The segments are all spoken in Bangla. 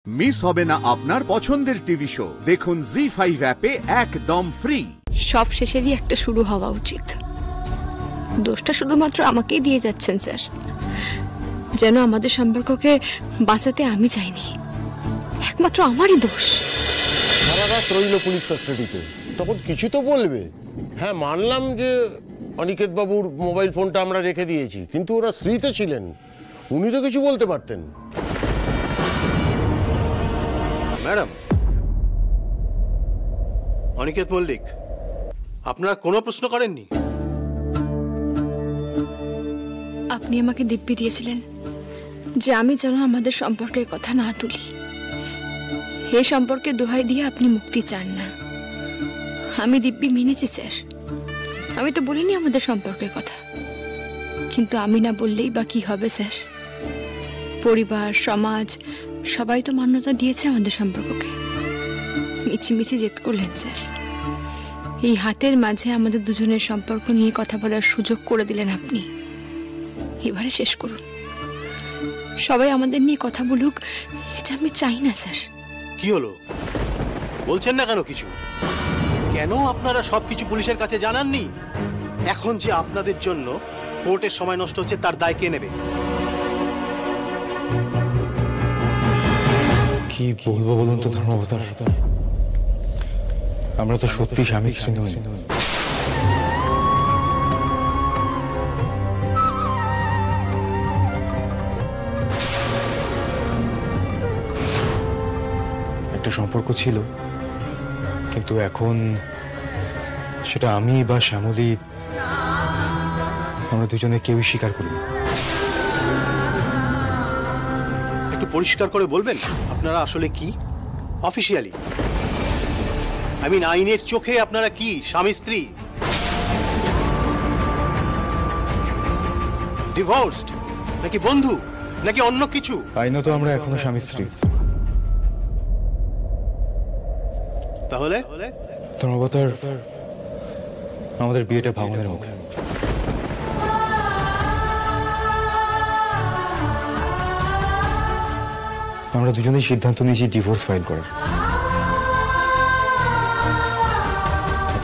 মিস হবে না আপনার পছন্দের টিভি শো। দেখুন জি5 অ্যাপে একদম ফ্রি। সব শেষেরই একটা শুরু হওয়া উচিত। দোষটা শুধুমাত্র আমাকেই দিয়ে যাচ্ছেন স্যার, যেন আমাদের সম্পর্ককে বাঁচাতে আমি চাইনি, একমাত্র আমারই দোষ। সারা রাত রইল পুলিশ কাস্টাডিতে, তখন কিছু তো বলবে। হ্যাঁ, মানলাম যে অনিকেত বাবুর মোবাইল ফোনটা আমরা রেখে দিয়েছি, কিন্তু ওরা স্ত্রী তো ছিলেন, উনি তো কিছু বলতে পারতেন। ম্যাডাম, অনিকেত মল্লিক আপনারা কোনো প্রশ্ন করেননি? আপনি আমাকে দিব্যি দিয়েছিলেন যে আমি যেন আমাদের সম্পর্কের কথা না তুলি। এই সম্পর্কে দোহাই দিয়ে আপনি মুক্তি চান না। আমি দিব্যি মেনেছি স্যার, আমি তো বলিনি আমাদের সম্পর্কের কথা, কিন্তু আমি না বললেই বা কি হবে স্যার? পরিবার, সমাজ সবাই তো মান্যতা দিয়েছে আমাদের সম্পর্ককে। মিছিমিছি জেদ করলেন স্যার। এই হাটের মাঝে আমাদের দুজনের সম্পর্ক নিয়ে কথা বলার সুযোগ করে দিলেন আপনি। এবারে শেষ করুন, সবাই আমাদের নিয়ে কথা বলুক, এটা আমি চাই না স্যার। কি হলো, বলছেন না কেন কিছু? কেন আপনারা সবকিছু পুলিশের কাছে জানাননি? এখন যে আপনাদের জন্য কোর্টের সময় নষ্ট হচ্ছে, তার দায় কে নেবে? কি বলবো বলুন তো ধর্মাবতার, আমরা তো সত্যি স্বামী স্ত্রী নই। একটা সম্পর্ক ছিল, কিন্তু এখন সেটা আমি বা শ্যামলী, আমরা দুজনে কেউই স্বীকার করিনি। একটু পরিষ্কার করে বলবেন আপনারা আসলে কি অফিশিয়ালি, আইনের চোখে আপনারা কি স্বামী স্ত্রী, ডিভোর্সড, নাকি বন্ধু, নাকি অন্য কিছু? আইনত আমরা এখনো স্বামী স্ত্রী। তাহলে ধর্মাবতার, আমাদের বিয়েটা ভাঙনের মুখে। আমরা দুজনেই সিদ্ধান্ত নিয়েছি ডিভোর্স ফাইল করার।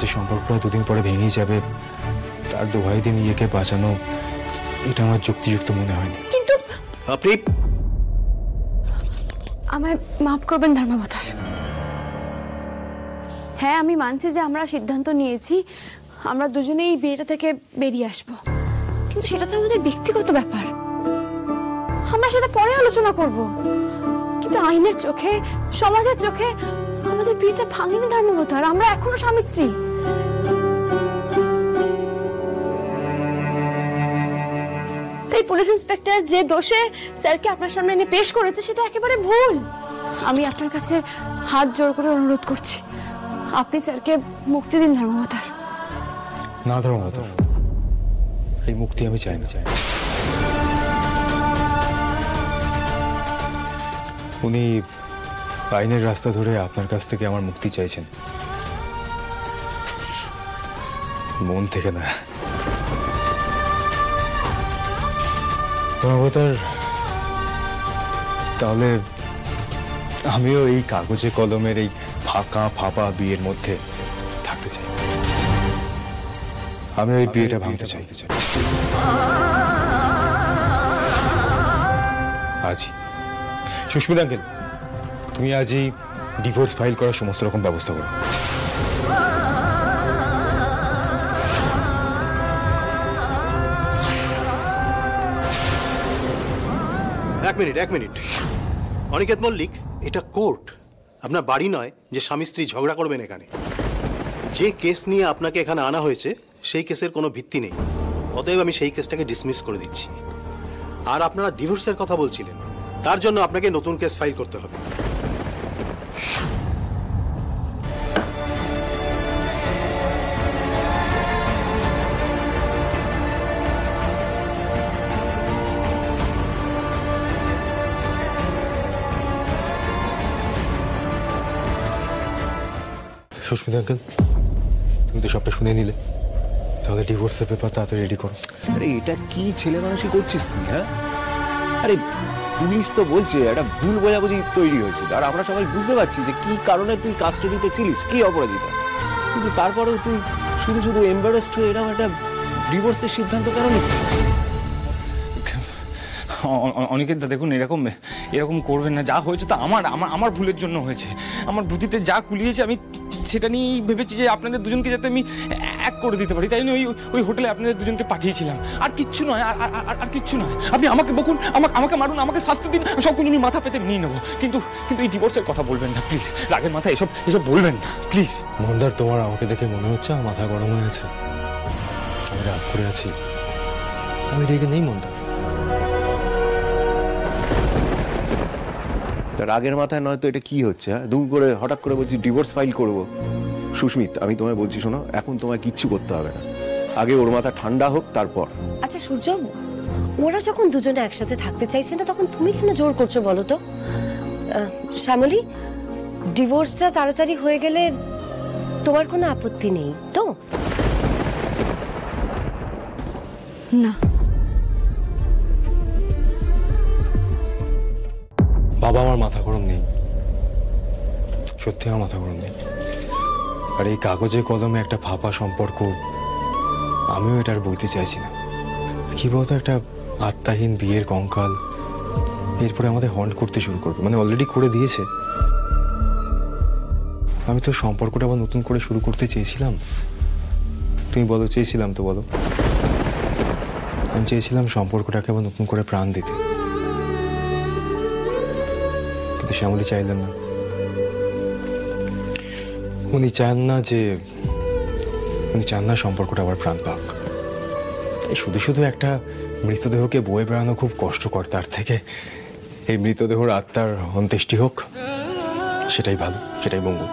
যে সম্পর্কটা দুদিন পরে ভেঙেই যাবে, তার দোহাই দিয়ে নিজেকে বাঁচানো, এটা আমার যুক্তিযুক্ত মনে হয়নি। কিন্তু আপনি আমায় মাফ করবেন ধর্মাবতার। হ্যাঁ, আমি মানছি যে আমরা সিদ্ধান্ত নিয়েছি আমরা দুজনেই বিয়েটা থেকে বেরিয়ে আসব, কিন্তু সেটা তো আমাদের ব্যক্তিগত ব্যাপার, আমরা সেটা পরে আলোচনা করব। কিন্তু আইনের চোখে, সমাজের চোখে আমাদের বিয়েটা ভাঙেনি ধর্মাবতার, আমরা এখনো স্বামী স্ত্রী। তাই পুলিশ ইন্সপেক্টর যে দোষে স্যারকে আপনার সামনে এনে পেশ করেছে, সেটা একেবারে ভুল। আমি আপনার কাছে হাত জোর করে অনুরোধ করছি, আপনি স্যারকে মুক্তি দিন ধর্মাবতার। না ধর্মাবতার, এই মুক্তি আমি চাই না। উনি আইনের রাস্তা ধরে আপনার কাছ থেকে আমার মুক্তি চাইছেন, মন থেকে না। ধর্মাবতার, তাহলে আমিও এই কাগজে কলমের এই ফাঁকা ফাঁপা বিয়ের মধ্যে থাকতে চাই। আমি ওই বিয়েটা ভাঙতে চাই আজই। সুস্মিতা আঙ্কেল, তুমি আজই ডিভোর্স ফাইল করার সমস্ত রকম ব্যবস্থা করো। এক মিনিট অনিকেত মল্লিক, এটা কোর্ট, আপনার বাড়ি নয় যে স্বামী স্ত্রী ঝগড়া করবেন এখানে। যে কেস নিয়ে আপনাকে এখানে আনা হয়েছে সেই কেসের কোনো ভিত্তি নেই, অতএব আমি সেই কেসটাকে ডিসমিস করে দিচ্ছি। আর আপনারা ডিভোর্সের কথা বলছিলেন, তার জন্য আপনাকে নতুন কেস ফাইল করতে হবে। সুস্মিতা আঙ্কেল, তুমি তো সবটা শুনে নিলে, তাহলে ডিভোর্সের পেপার তাড়াতাড়ি রেডি করো। আরে এটা কি ছেলে মানুষই করছিস তুই? হ্যাঁ, আরে পুলিশ তো বলছে একটা ভুল বোঝাবুঝি তৈরি হয়েছিল, আর আমরা সবাই বুঝতে পারছি যে কি কারণে তুই কাস্টাডিতে ছিলিস, কি অপরাধিতা। কিন্তু তারপরেও তুই শুধু শুধু এম্বারেসড হয়ে এরকম একটা ডিভোর্সের সিদ্ধান্ত কেন নিচ্ছিস? অনিকেত দা দেখুন, এরকম করবেন না। যা হয়েছে তা আমার ভুলের জন্য হয়েছে। আমার বুদ্ধিতে যা কুলিয়েছে আমি সেটা নিয়েই ভেবেছি যে আপনাদের দুজনকে যাতে আমি এক করে দিতে পারি, তাই জন্য ওই হোটেলে আপনাদের দুজনকে পাঠিয়েছিলাম। আর কিচ্ছু নয়, আর কিচ্ছু নয়। আপনি আমাকে বকুন, আমাকে মারুন, আমাকে শাস্তি দিন, সব কিছু আমি মাথা পেতে নিয়ে নেবো, কিন্তু এই ডিভোর্সের কথা বলবেন না প্লিজ। রাগের মাথায় এসব বলবেন না প্লিজ। মন্দার, তোমার আমাকে দেখে মনে হচ্ছে আমার মাথা গরম হয়ে আছে, আমি রাগ করে আছি। আমি রেগে নেই মন্দার। রাগের মাথায় নয়তো এটা কি হচ্ছে? হ্যাঁ, দুম করে হঠাৎ করে বলছি ডিভোর্স ফাইল করব। সুস্মিত, আমি তোমায় বলছি, শোনো, এখন তোমায় কিচ্ছু করতে হবে না, আগে ওর মাথা ঠান্ডা হোক তারপর। আচ্ছা সূর্য, ওরা যখন দুজনে একসাথে থাকতে চাইছে না, তখন তুমি কেন জোর করছো বলো তো? শ্যামলী, ডিভোর্সটা তাড়াতাড়ি হয়ে গেলে তোমার কোনো আপত্তি নেই তো? না, বাবা, আমার মাথা গরম নেই, সত্যি আমার মাথা গরম নেই। আর এই কাগজে কলমে একটা ফাঁপা সম্পর্ক আমিও এটার বইতে চাইছি না। কি বলতো, একটা আত্মাহীন বিয়ের কঙ্কাল এরপরে আমাদের হন্ট করতে শুরু করবে, মানে অলরেডি করে দিয়েছে। আমি তো সম্পর্কটা আবার নতুন করে শুরু করতে চেয়েছিলাম। তুমি বলো, চেয়েছিলাম তো বলো? আমি চেয়েছিলাম সম্পর্কটাকে আবার নতুন করে প্রাণ দিতে, কিন্তু শ্যামলী চাইলেন না। উনি চান না সম্পর্কটা আবার প্রাণ পাক। তাই শুধু শুধু একটা মৃতদেহকে বয়ে বেড়ানো খুব কষ্টকর, তার থেকে এই মৃতদেহর আত্মার অন্ত্যেষ্টি হোক, সেটাই ভালো, সেটাই মঙ্গল।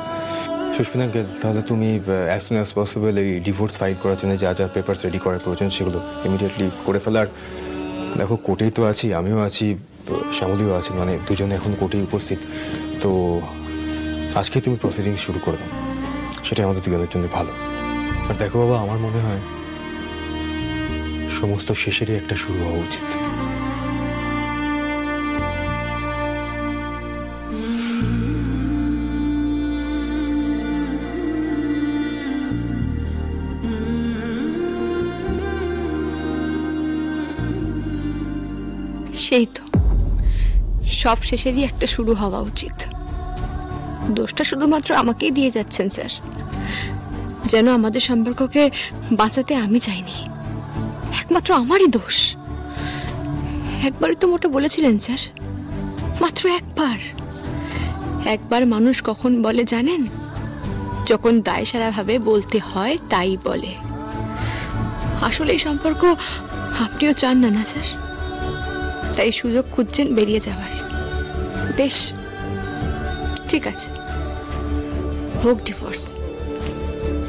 সুস্মিতা আঙ্কেল, তাহলে তুমি অ্যাজ সুন অ্যাজ পসিবল এই ডিভোর্স ফাইল করার জন্য যা যা পেপারস রেডি করার প্রয়োজন সেগুলো ইমিডিয়েটলি করে ফেলার। দেখো, কোর্টেই তো আছি, আমিও আছি, শ্যামলীও আছে, মানে দুজনে এখন কোর্টেই উপস্থিত। তো আজকে তুমি প্রসিডিং শুরু করে দাও, সেটাই আমাদের দুজনের জন্য ভালো। আর দেখো বাবা, আমার মনে হয় সমস্ত শেষেরই একটা শুরু হওয়া উচিত। সেই তো, সব শেষেরই একটা শুরু হওয়া উচিত। দোষটা শুধুমাত্র আমাকেই দিয়ে যাচ্ছেন স্যার, যেন আমাদের সম্পর্ককে বাঁচাতে আমি চাইনি, একমাত্র আমারই দোষ। একবারই তো মোটা বলেছিলেন স্যার, মাত্র একবার মানুষ কখন বলে জানেন? যখন দায়সারা ভাবে বলতে হয় তাই বলে। আসলে এই সম্পর্ক আপনিও চান না, না স্যার? তাই সুযোগ খুঁজছেন বেরিয়ে যাওয়ার। বেশ, ঠিক আছে, হোক ডিভোর্স,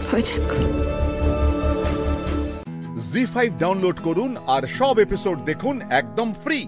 হয়ে যাক। জি5 ডাউনলোড করুন আর সব এপিসোড দেখুন একদম ফ্রি।